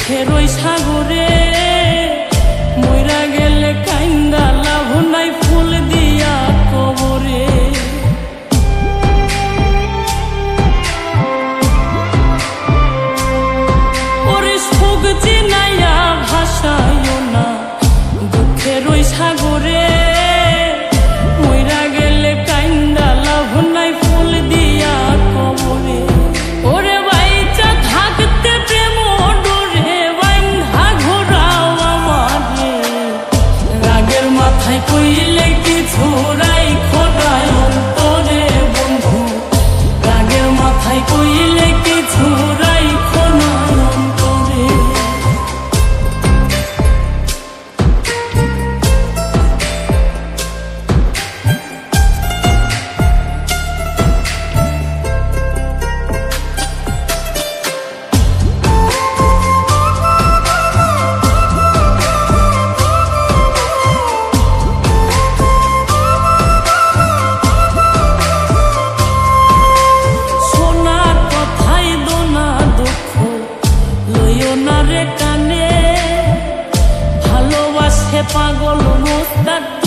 দুঃখের ওই সাগরে মইরা গেলে কাইন্দা লাভ নাই ফুল দিয়া কবরে। ওরে সুখ চিনাইয়া ভাসাইও না দুঃখের ওই সাগরে মইরা গেলে কাইন্দা লাভ নাই ফুল দিয়া কবরে। ওরে বাইচা থাকতে প্রেম ডোরে বান্ধা ঘোরাও আমারে, রাগের মাথায় কইলে কিছু রাইখো না অন্তরে বন্ধু, রাগের মাথায় কইলে কিছু রাইখো না অন্তরে। পাগল মোস্তাক